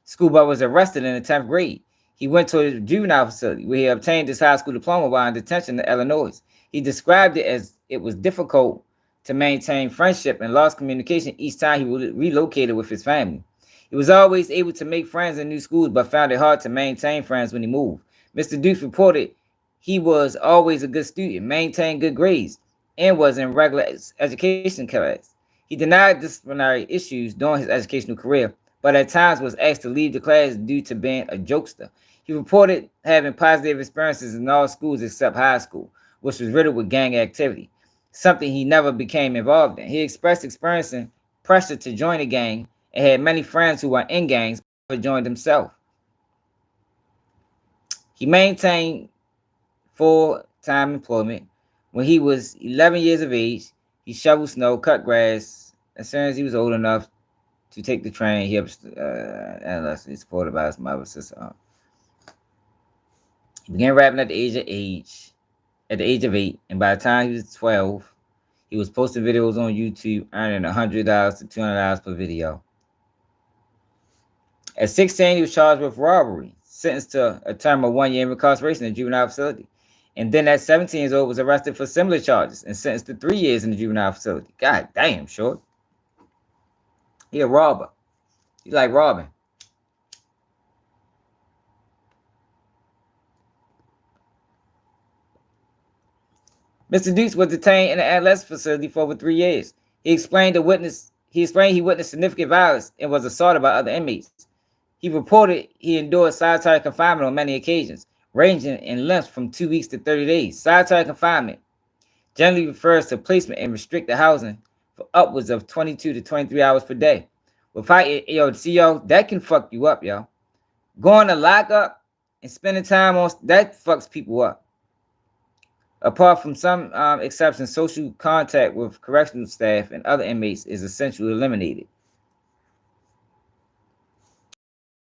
School, but was arrested in the 10th grade. He went to a juvenile facility where he obtained his high school diploma while in detention in Illinois. He described it as it was difficult to maintain friendship and lost communication each time he relocated with his family. He was always able to make friends in new schools, but found it hard to maintain friends when he moved. Mr. Dukes reported he was always a good student, maintained good grades, and was in regular education class. He denied disciplinary issues during his educational career, but at times was asked to leave the class due to being a jokester. He reported having positive experiences in all schools except high school, which was riddled with gang activity, something he never became involved in. He expressed experiencing pressure to join a gang and had many friends who were in gangs but joined himself. He maintained full-time employment. When he was 11 years of age, he shoveled snow, cut grass. As soon as he was old enough to take the train, he was adolescently supported by his mother, sister. He began rapping at the age of 8, and by the time he was 12, he was posting videos on YouTube, earning $100 to $200 per video. At 16, he was charged with robbery, sentenced to a term of 1 year in incarceration in a juvenile facility. And then at 17 years old, was arrested for similar charges and sentenced to 3 years in the juvenile facility. God damn, short. He a robber. He like robbing. Mr. Dukes was detained in an adolescent facility for over 3 years. He explained he witnessed significant violence and was assaulted by other inmates. He reported he endured solitary confinement on many occasions, ranging in length from 2 weeks to 30 days. Solitary confinement generally refers to placement in restricted housing for upwards of 22 to 23 hours per day. That can fuck you up, yo. Going to lock up and spending time on that fucks people up. Apart from some exceptions, social contact with correctional staff and other inmates is essentially eliminated.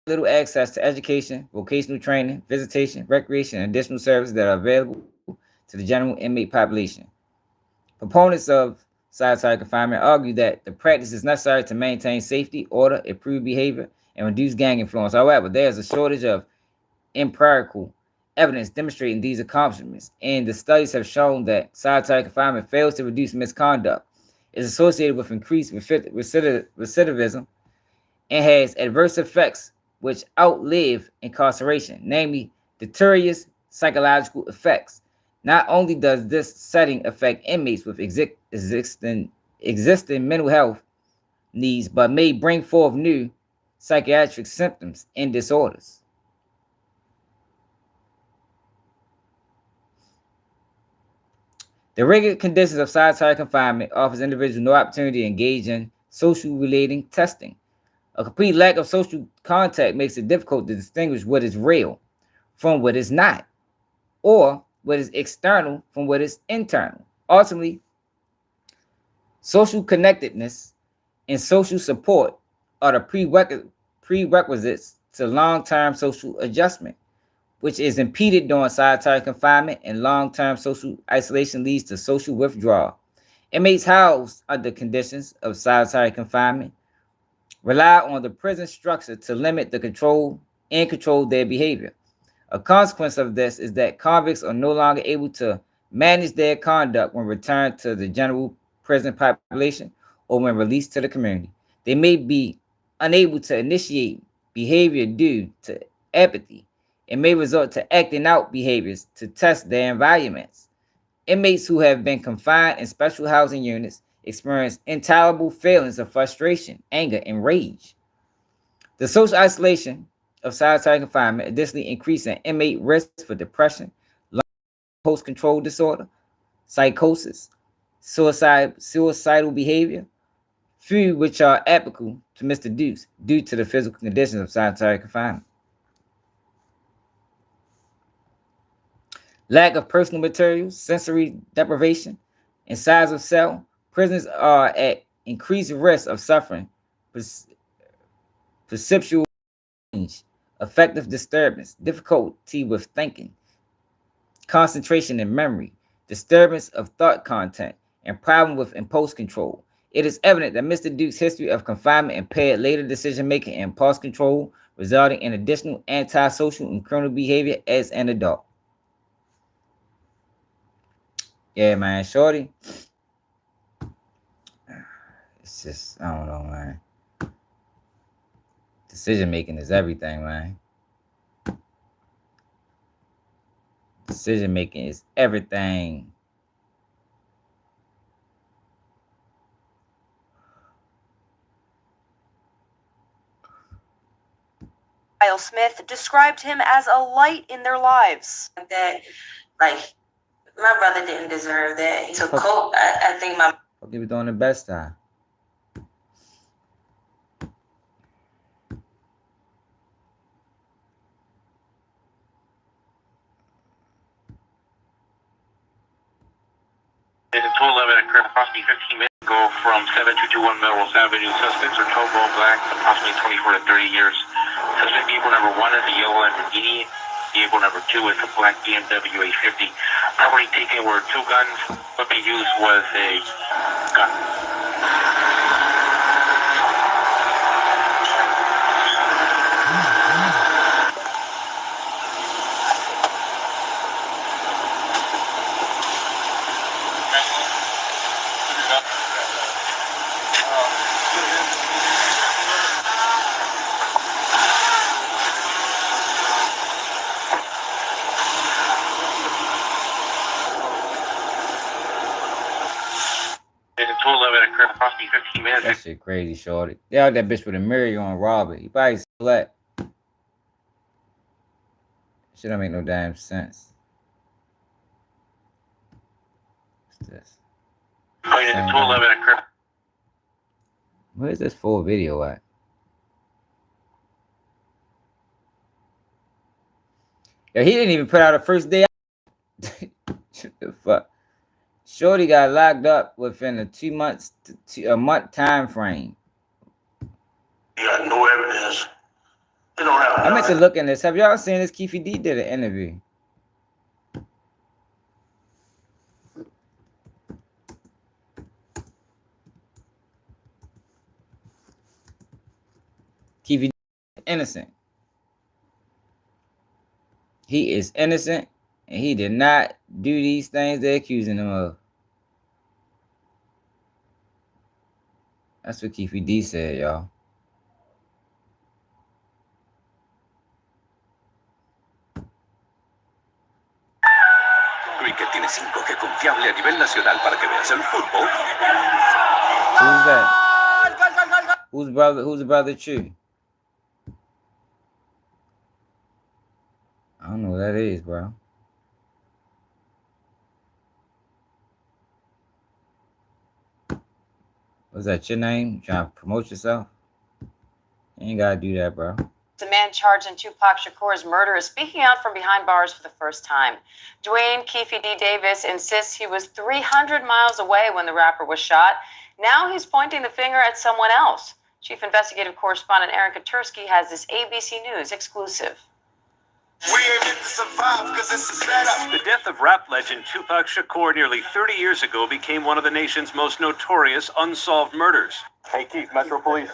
Little access to education, vocational training, visitation, recreation, and additional services that are available to the general inmate population. Proponents of solitary confinement argue that the practice is necessary to maintain safety, order, improve behavior, and reduce gang influence. However, there is a shortage of empirical evidence demonstrating these accomplishments, and the studies have shown that solitary confinement fails to reduce misconduct, is associated with increased recidivism, and has adverse effects which outlive incarceration, namely deleterious psychological effects. Not only does this setting affect inmates with existing mental health needs, but may bring forth new psychiatric symptoms and disorders. The rigid conditions of solitary confinement offers individuals no opportunity to engage in social relating testing. A complete lack of social contact makes it difficult to distinguish what is real from what is not, or what is external from what is internal. Ultimately, social connectedness and social support are the prerequisites to long-term social adjustment, which is impeded during solitary confinement, and long-term social isolation leads to social withdrawal. Inmates housed under conditions of solitary confinement rely on the prison structure to limit the control their behavior. A consequence of this is that convicts are no longer able to manage their conduct when returned to the general prison population or when released to the community. They may be unable to initiate behavior due to apathy and may resort to acting out behaviors to test their environments. Inmates who have been confined in special housing units experience intolerable feelings of frustration, anger, and rage. The social isolation of solitary confinement additionally increases an inmate risk for depression, post-control disorder, psychosis, suicidal behavior, few which are atypical to Mr. Dukes due to the physical conditions of solitary confinement. Lack of personal materials, sensory deprivation, and size of cell. Prisoners are at increased risk of suffering perceptual change, affective disturbance, difficulty with thinking, concentration and memory, disturbance of thought content, and problem with impulse control. It is evident that Mr. Duke's history of confinement impaired later decision making and impulse control, resulting in additional antisocial and criminal behavior as an adult. Yeah, man, shorty. It's just, I don't know, man. Decision making is everything, man. Decision making is everything. Kyle Smith described him as a light in their lives. That, like, my brother didn't deserve that. So Colt, I think my... Hope they were doing the best time. In 211 occurred approximately 15 minutes ago from 7221 Melrose Avenue. Suspects are tall, black, approximately 24 to 30 years. Suspect vehicle number 1 is a yellow Lamborghini. Vehicle number 2 is a black BMW 850. Property taken were 2 guns. Weapon used was a gun. In 211 occurred approximately 15 minutes. That shit crazy, shorty. They out that bitch with a mirror on Robbery. He probably slept. Shit don't make no damn sense. What's this? In 211 occurred. Where's this full video at? Yo, he didn't even put out a first day. What the fuck? Shorty got locked up within a 2 months to a month time frame. You got no evidence. You don't have. I meant to look in this. Have y'all seen this? Keefy D did an interview. Keefy D is innocent. He is innocent, and he did not do these things they're accusing him of. That's what Keefy D said, y'all. Que tiene 5G confiable a nivel nacional para que veas el fútbol. Who's that? Who's the brother Chew? I don't know who that is, bro. What's that, your name? You trying to promote yourself? You ain't gotta do that, bro. The man charged in Tupac Shakur's murder is speaking out from behind bars for the first time. Dwayne Keefe D. Davis insists he was 300 miles away when the rapper was shot. Now he's pointing the finger at someone else. Chief Investigative Correspondent Aaron Katursky has this ABC News exclusive. We ain't meant to survive because it's a setup. The death of rap legend Tupac Shakur nearly 30 years ago became one of the nation's most notorious unsolved murders. Hey Keith, Metro Police,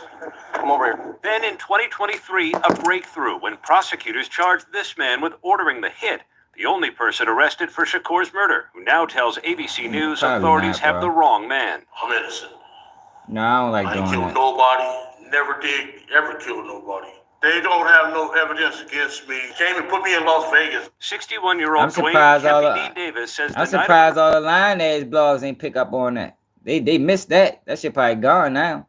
come over here. Then in 2023, a breakthrough when prosecutors charged this man with ordering the hit, the only person arrested for Shakur's murder, who now tells ABC News Probably authorities not, have bro. the wrong man. I'm innocent. No, I don't like I ain't doing killed that. nobody. Never did ever kill nobody. They don't have no evidence against me. Came and put me in Las Vegas. 61-year-old I'm Dwayne surprised all Keefe D. the Davis says I'm the night surprised all the line ass blogs ain't pick up on that. They missed that. That shit probably gone now.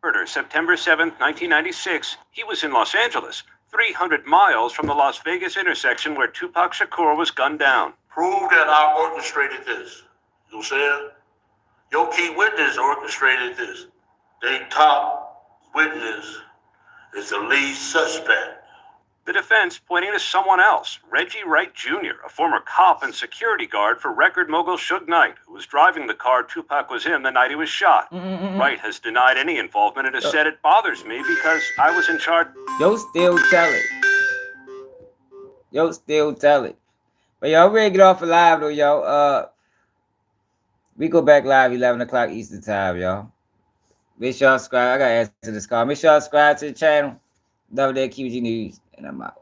of the murder, September 7th, 1996, he was in Los Angeles, 300 miles from the Las Vegas intersection where Tupac Shakur was gunned down. Prove that I orchestrated this. You know what I'm saying? Your key witness orchestrated this. They top witness is the lead suspect. The defense pointing to someone else, Reggie Wright Jr., a former cop and security guard for record mogul Suge Knight, who was driving the car Tupac was in the night he was shot. Wright has denied any involvement and has said it bothers me because I was in charge. Yo, still tell it. Yo, still tell it. But y'all ready to get off alive though, yo. We go back live 11 o'clock Eastern time, y'all. Make sure y'all subscribe. I gotta answer this call. Make sure y'all subscribe to the channel. Double Day QG News, and I'm out.